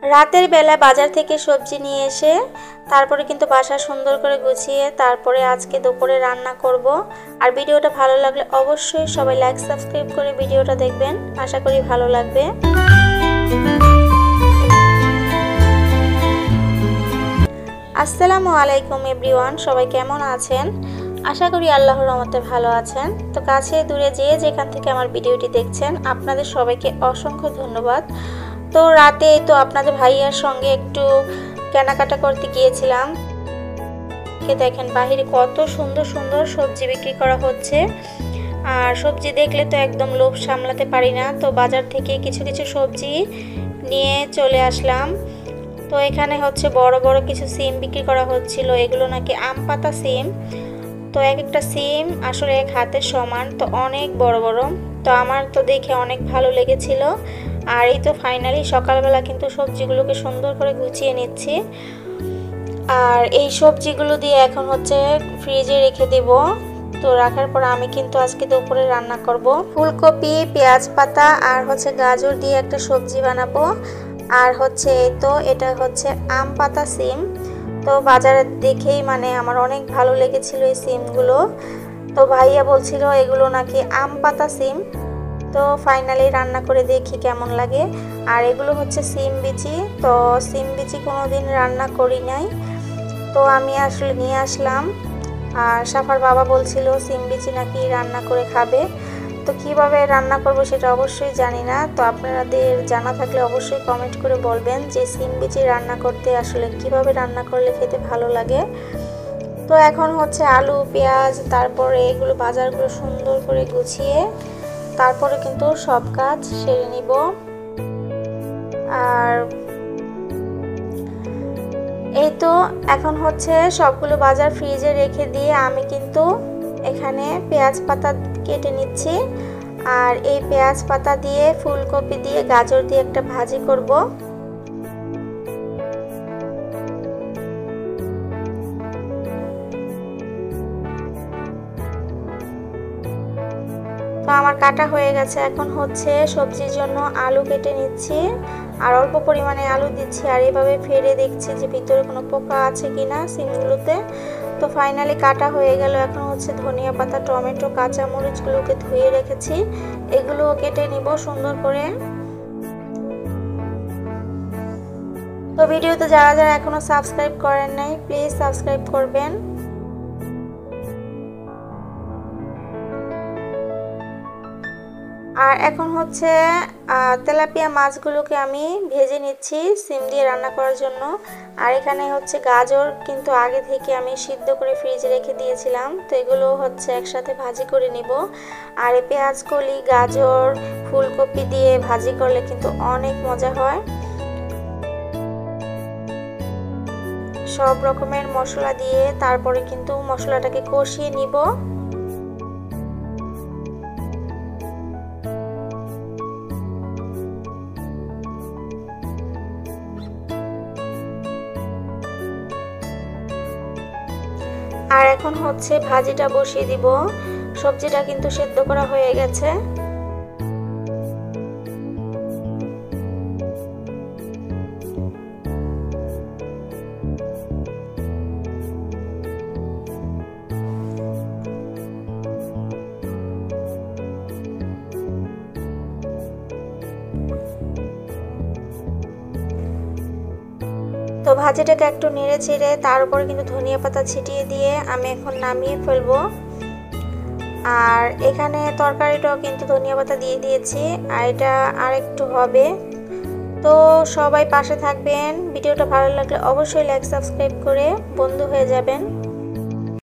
রাতের বেলা বাজার থেকে সবজি নিয়ে এসে তারপরে কিন্তু বাসা সুন্দর করে গুছিয়ে তারপরে আজকে দুপুরে রান্না করব। আর ভিডিওটা ভালো লাগলে অবশ্যই সবাই লাইক সাবস্ক্রাইব করে ভিডিওটা দেখবেন, আশা করি ভালো লাগবে। আসসালামু আলাইকুম এভরিওয়ান, সবাই কেমন আছেন? আশা করি আল্লাহর রহমতে ভালো আছেন। তো কাছে দূরে যেখান থেকে আমার ভিডিওটি দেখছেন আপনাদের সবাইকে অসংখ্য ধন্যবাদ। তো রাতে তো আপনাদের ভাইয়ার সঙ্গে একটু কেনাকাটা করতে গিয়েছিলাম। দেখেন বাহিরে কত সুন্দর সুন্দর সবজি বিক্রি করা হচ্ছে, আর সবজি দেখলে তো একদম লোভ সামলাতে পারি না। তো বাজার থেকে কিছু কিছু সবজি নিয়ে চলে আসলাম। তো এখানে হচ্ছে বড় বড় কিছু সিম বিক্রি করা হচ্ছিল, এগুলো নাকি আম পাতা সিম। তো এক একটা সিম আসলে এক হাতের সমান, তো অনেক বড় বড়। তো আমার তো দেখে অনেক ভালো লেগেছিল। আর এই তো ফাইনালি সকালবেলা কিন্তু সবজিগুলোকে সুন্দর করে গুছিয়ে নিচ্ছি। আর এই সবজিগুলো দিয়ে এখন হচ্ছে ফ্রিজে রেখে দেব। তো রাখার পর আমি কিন্তু আজকে দুপুরে রান্না করব ফুলকপি, পেঁয়াজ পাতা আর হচ্ছে গাজর দিয়ে একটা সবজি বানাবো। আর হচ্ছে এই তো এটা হচ্ছে আম পাতা সিম। তো বাজারে দেখেই মানে আমার অনেক ভালো লেগেছিল এই সিমগুলো। তো ভাইয়া বলছিল এগুলো নাকি আম পাতা সিম। তো ফাইনালি রান্না করে দেখি কেমন লাগে। আর এগুলো হচ্ছে সিম বিচি। তো সিম বিচি কোনোদিন রান্না করি নাই, তো আমি আসলে নিয়ে আসলাম। আর সাফার বাবা বলছিল সিম বিচি নাকি রান্না করে খাবে। তো কিভাবে রান্না করব সেটা অবশ্যই জানি না। তো আপনাদের জানা থাকলে অবশ্যই কমেন্ট করে বলবেন যে সিম বিচি রান্না করতে আসলে কিভাবে রান্না করলে খেতে ভালো লাগে। তো এখন হচ্ছে আলু, পেঁয়াজ, তারপরে এগুলো বাজারগুলো সুন্দর করে গুছিয়ে তারপরে কিন্তু সব কাজ সেরে নিব। আর এই তো এখন হচ্ছে সবগুলো বাজার ফ্রিজে রেখে দিয়ে আমি কিন্তু এখানে পেঁয়াজ পাতা কেটে নিচ্ছি। আর এই পেঁয়াজ পাতা দিয়ে ফুলকপি দিয়ে গাজর দিয়ে একটা ভাজি করব। তো আমার কাটা হয়ে গেছে, এখন হচ্ছে সবজির জন্য আলু কেটে নিচ্ছি। আর অল্প পরিমাণে আলু দিচ্ছি, আর এভাবে ফেলে দেখছি যে ভিতরে কোনো পোকা আছে কিনা সিমগুলোতে। তো ফাইনালি কাটা হয়ে গেল। এখন হচ্ছে ধনিয়া পাতা, টমেটো, কাঁচা মরিচগুলোকে ধুয়ে রেখেছি, এগুলোও কেটে নিব সুন্দর করে। তো ভিডিওতে যারা যারা এখনো সাবস্ক্রাইব করেন নাই প্লিজ সাবস্ক্রাইব করবেন। আর এখন হচ্ছে তেলাপিয়া মাছগুলোকে আমি ভেজে নিচ্ছি সিম দিয়ে রান্না করার জন্য। আর এখানে হচ্ছে গাজর কিন্তু আগে থেকে আমি সিদ্ধ করে ফ্রিজে রেখে দিয়েছিলাম, তো এগুলো হচ্ছে একসাথে ভাজি করে নিব। আর এই পেঁয়াজ কলি, গাজর, ফুলকপি দিয়ে ভাজি করলে কিন্তু অনেক মজা হয়। সব রকমের মশলা দিয়ে তারপরে কিন্তু মশলাটাকে কষিয়ে নিব। আর এখন হচ্ছে ভাজিটা বসিয়ে দিব। সবজিটা কিন্তু সেদ্ধ করা হয়ে গেছে। তো ভাজিটাকে একটু নেড়ে চেড়ে তার উপরে কিন্তু ধনিয়া পাতা ছিটিয়ে দিয়ে আমি এখন নামিয়ে ফেলবো। আর এখানে তরকারিটাও কিন্তু ধনিয়া পাতা দিয়ে দিয়েছি, আর এটা আর একটু হবে। তো সবাই পাশে থাকবেন, ভিডিওটা ভালো লাগলে অবশ্যই লাইক সাবস্ক্রাইব করে বন্ধু হয়ে যাবেন।